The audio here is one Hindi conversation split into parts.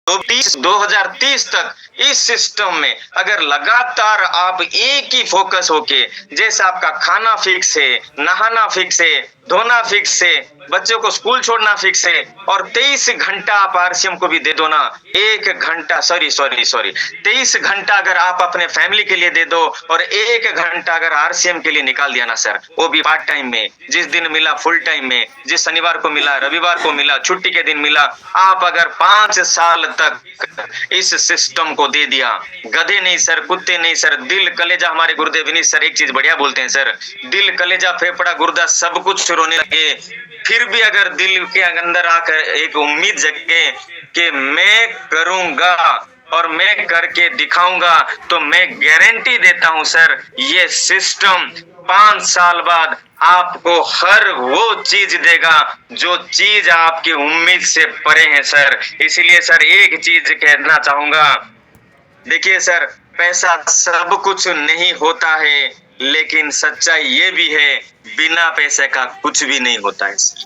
2030 तक इस सिस्टम में अगर लगातार आप एक ही फोकस होके, जैसे आपका खाना फिक्स है, नहाना फिक्स है, धोना फिक्स है, बच्चों को स्कूल छोड़ना फिक्स है, और 23 घंटा आप आरसीएम को भी दे दो ना, 1 घंटा, सॉरी सॉरी सॉरी, 23 घंटा अगर आप अपने फैमिली के लिए दे दो और 1 घंटा अगर आरसीएम के लिए निकाल दिया ना सर, वो भी पार्ट टाइम में, जिस दिन मिला फुल टाइम में, जिस शनिवार को मिला, रविवार को मिला, छुट्टी के दिन मिला, आप अगर 5 साल तक इस सिस्टम को दे दिया, गधे नहीं सर, कुत्ते नहीं सर, दिल कलेजा, हमारे गुरुदेव विनीत सर एक चीज बढ़िया बोलते हैं सर, दिल कलेजा फेफड़ा गुर्दा सब कुछ रोने लगे, फिर भी अगर दिल के अंदर आकर एक उम्मीद जगे कि मैं करूंगा और मैं करके दिखाऊंगा, तो मैं गारंटी देता हूं सर, ये सिस्टम 5 साल बाद आपको हर वो चीज देगा जो चीज आपकी उम्मीद से परे है सर। इसलिए सर एक चीज कहना चाहूंगा, देखिए सर, पैसा सब कुछ नहीं होता है, लेकिन सच्चाई ये भी है, बिना पैसे का कुछ भी नहीं होता है सर।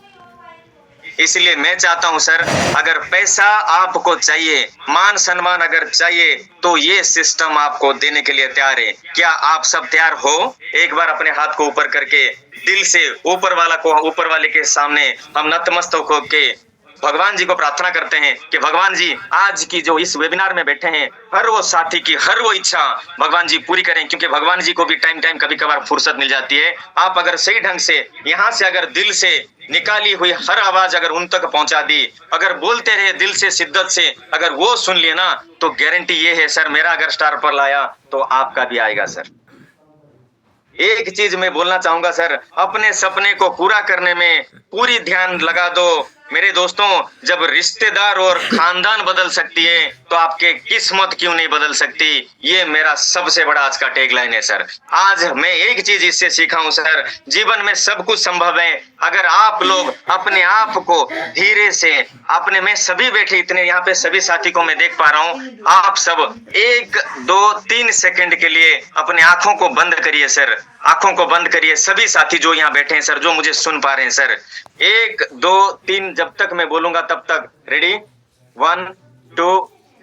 इसलिए मैं चाहता हूं सर, अगर पैसा आपको चाहिए, मान सम्मान अगर चाहिए, तो ये सिस्टम आपको देने के लिए तैयार है। क्या आप सब तैयार हो? एक बार अपने हाथ को ऊपर करके दिल से ऊपर वाले के सामने हम नतमस्तक होके भगवान जी को प्रार्थना करते हैं कि भगवान जी, आज की जो इस वेबिनार में बैठे हैं, हर वो साथी की हर वो इच्छा भगवान जी पूरी करें, क्योंकि भगवान जी को भी टाइम कभी कभार फुर्सत मिल जाती है। आप अगर सही ढंग से यहाँ से अगर दिल से निकाली हुई हर आवाज अगर उन तक पहुंचा दी, अगर बोलते रहे दिल से, शिद्दत से, अगर वो सुन लिए ना, तो गारंटी ये है सर, मेरा अगर स्टार पर लाया तो आपका भी आएगा सर। एक चीज मैं बोलना चाहूंगा सर, अपने सपने को पूरा करने में पूरी ध्यान लगा दो मेरे दोस्तों। जब रिश्तेदार और खानदान बदल सकती है, तो आपके किस्मत क्यों नहीं बदल सकती? ये मेरा सबसे बड़ा आज का टैगलाइन है सर। आज मैं एक चीज इससे सीखा हूं सर, जीवन में सब कुछ संभव है, अगर आप लोग अपने आप को धीरे से, अपने में सभी बैठे इतने यहाँ पे सभी साथी को मैं देख पा रहा हूँ, आप सब 1 2 3 सेकंड के लिए अपने आंखों को बंद करिए सर, आंखों को बंद करिए सभी साथी जो यहाँ बैठे हैं सर, जो मुझे सुन पा रहे हैं सर। 1 2 3 जब तक मैं बोलूंगा तब तक रेडी, 1 2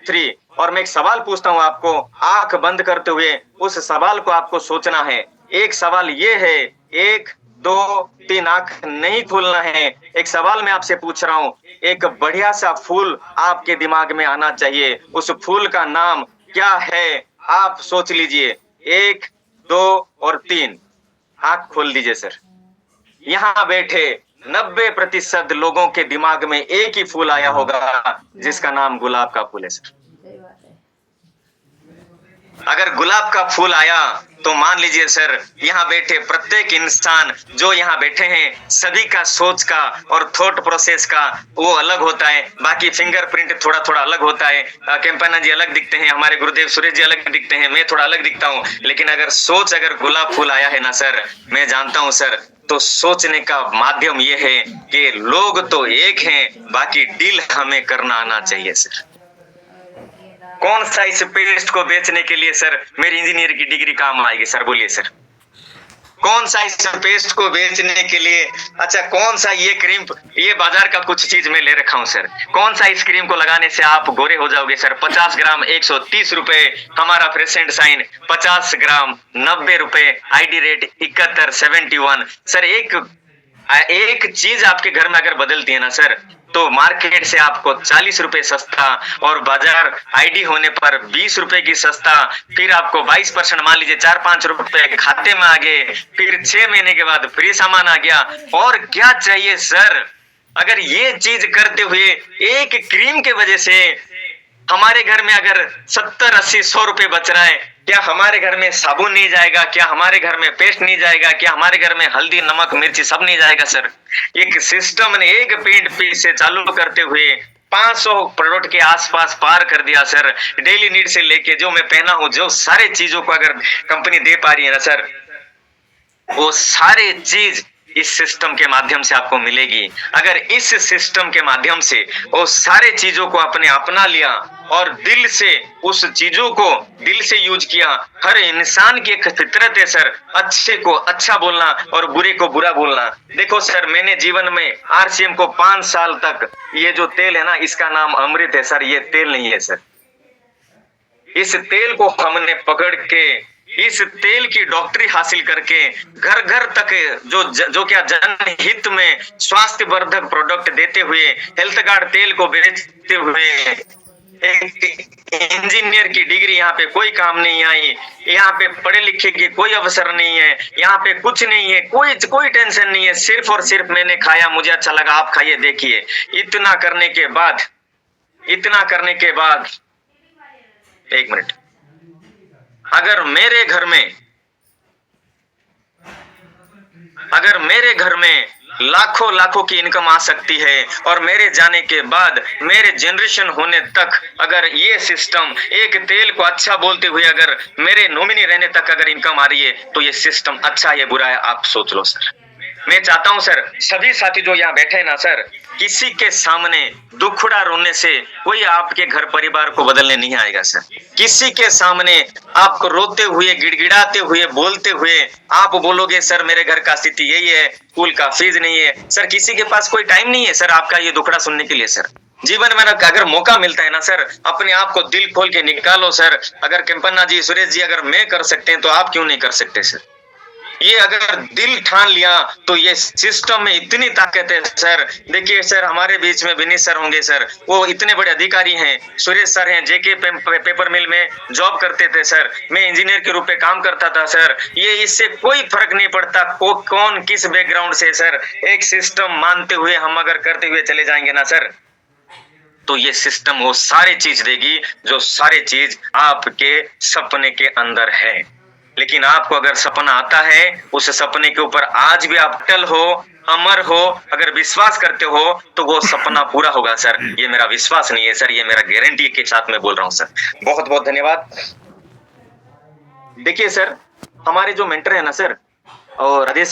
3। और मैं एक सवाल पूछता हूं आपको, आंख बंद करते हुए उस सवाल को आपको सोचना है। एक सवाल ये है, 1 2 3, आंख नहीं खोलना है। एक सवाल मैं आपसे पूछ रहा हूं, एक बढ़िया सा फूल आपके दिमाग में आना चाहिए, उस फूल का नाम क्या है? आप सोच लीजिए, 1 2 और 3, आंख खोल दीजिए सर। यहाँ बैठे 90% लोगों के दिमाग में एक ही फूल आया होगा, जिसका नाम गुलाब का फूल है सर। अगर गुलाब का फूल आया तो मान लीजिए सर, यहाँ बैठे प्रत्येक इंसान जो यहाँ बैठे हैं, सभी का सोच का और थॉट प्रोसेस का वो अलग होता है। बाकी फिंगरप्रिंट थोड़ा थोड़ा अलग होता है, कैंपना जी अलग दिखते हैं, हमारे गुरुदेव सुरेश जी अलग दिखते हैं, मैं थोड़ा अलग दिखता हूँ, लेकिन अगर सोच, अगर गुलाब फूल आया है ना सर, मैं जानता हूँ सर, तो सोचने का माध्यम ये है कि लोग तो एक हैं, बाकी डील हमें करना आना चाहिए सर। कौन सा इस पेस्ट को बेचने के लिए सर मेरी इंजीनियर की डिग्री काम आएगी सर? बोलिए सर, कौन सा इस पेस्ट को बेचने के लिए, अच्छा कौन सा ये क्रीम, ये बाजार का कुछ चीज मैं ले रखा हूं सर, कौन सा इस क्रीम को लगाने से आप गोरे हो जाओगे सर? 50 ग्राम 130 रुपए, हमारा प्रेजेंट साइन 50 ग्राम 90 रुपए, आईडी रेट 7171 सर। एक चीज आपके घर में अगर बदलती है ना सर, तो मार्केट से आपको 40 रुपए सस्ता, और बाजार आईडी होने पर 20 रुपए की सस्ता, फिर आपको 22% मान लीजिए 4-5 रुपए खाते में आ गए, फिर 6 महीने के बाद फ्री सामान आ गया, और क्या चाहिए सर? अगर ये चीज करते हुए एक क्रीम के वजह से हमारे घर में अगर 70 80 100 रुपए बच रहा है, क्या हमारे घर में साबुन नहीं जाएगा? क्या हमारे घर में पेस्ट नहीं जाएगा? क्या हमारे घर में हल्दी नमक मिर्ची सब नहीं जाएगा सर? एक सिस्टम ने एक पेंट पीस से चालू करते हुए 500 प्रोडक्ट के आसपास पार कर दिया सर। डेली नीड से लेके जो मैं पहना हूं, जो सारे चीजों को अगर कंपनी दे पा रही है ना सर, वो सारे चीज इस सिस्टम के माध्यम से आपको मिलेगी। अगर इस सिस्टम के माध्यम से वो सारे चीजों को आपने अपना लिया और दिल से उस चीजों को दिल से यूज किया। हर इंसान की एक फितरत है सर, अच्छे को अच्छा बोलना और बुरे को बुरा बोलना। देखो सर, मैंने जीवन में आरसीएम को 5 साल तक, ये जो तेल है ना, इसका नाम अमृत है सर, ये तेल नहीं है सर। इस तेल को हमने पकड़ के, इस तेल की डॉक्टरी हासिल करके घर घर तक जो क्या जनहित में स्वास्थ्य वर्धक प्रोडक्ट देते हुए, हेल्थ गार्ड तेल को बेचते हुए, एक इंजीनियर की डिग्री यहाँ पे कोई काम नहीं आई, यहाँ पे पढ़े लिखे के कोई अवसर नहीं है, यहाँ पे कुछ नहीं है, कोई टेंशन नहीं है, सिर्फ और सिर्फ मैंने खाया, मुझे अच्छा लगा, आप खाइए देखिए। इतना करने के बाद एक मिनट, अगर मेरे घर में लाखों की इनकम आ सकती है और मेरे जाने के बाद मेरे जनरेशन होने तक अगर ये सिस्टम एक तेल को अच्छा बोलते हुए अगर मेरे नॉमिनी रहने तक अगर इनकम आ रही है, तो ये सिस्टम अच्छा है बुरा है आप सोच लो सर। मैं चाहता हूं सर, सभी साथी जो यहाँ बैठे हैं ना सर, किसी के सामने दुखड़ा रोने से कोई आपके घर परिवार को बदलने नहीं आएगा सर। किसी के सामने आप रोते हुए, गिड़गिड़ाते हुए, बोलते हुए आप बोलोगे सर मेरे घर का स्थिति यही है, स्कूल का फीस नहीं है सर, किसी के पास कोई टाइम नहीं है सर आपका ये दुखड़ा सुनने के लिए सर। जीवन में अगर मौका मिलता है ना सर, अपने आप को दिल खोल के निकालो सर। अगर केम्पन्ना जी, सुरेश जी अगर मैं कर सकते हैं तो आप क्यों नहीं कर सकते सर? ये अगर दिल ठान लिया तो ये सिस्टम में इतनी ताकत है सर। देखिए सर, हमारे बीच में विनीत सर होंगे सर, वो इतने बड़े अधिकारी हैं। सुरेश सर हैं, जेके पेपर मिल में जॉब करते थे सर, मैं इंजीनियर के रूप में काम करता था सर। ये इससे कोई फर्क नहीं पड़ता कौन किस बैकग्राउंड से सर, एक सिस्टम मानते हुए हम अगर करते हुए चले जाएंगे ना सर, तो ये सिस्टम वो सारी चीज देगी जो सारी चीज आपके सपने के अंदर है। लेकिन आपको अगर सपना आता है, उस सपने के ऊपर आज भी आप अटल हो, अमर हो, अगर विश्वास करते हो तो वो सपना पूरा होगा सर। ये मेरा विश्वास नहीं है सर, ये मेरा गारंटी के साथ मैं बोल रहा हूँ सर। बहुत बहुत धन्यवाद। देखिए सर, हमारे जो मेंटर है ना सर, और राधेश्याम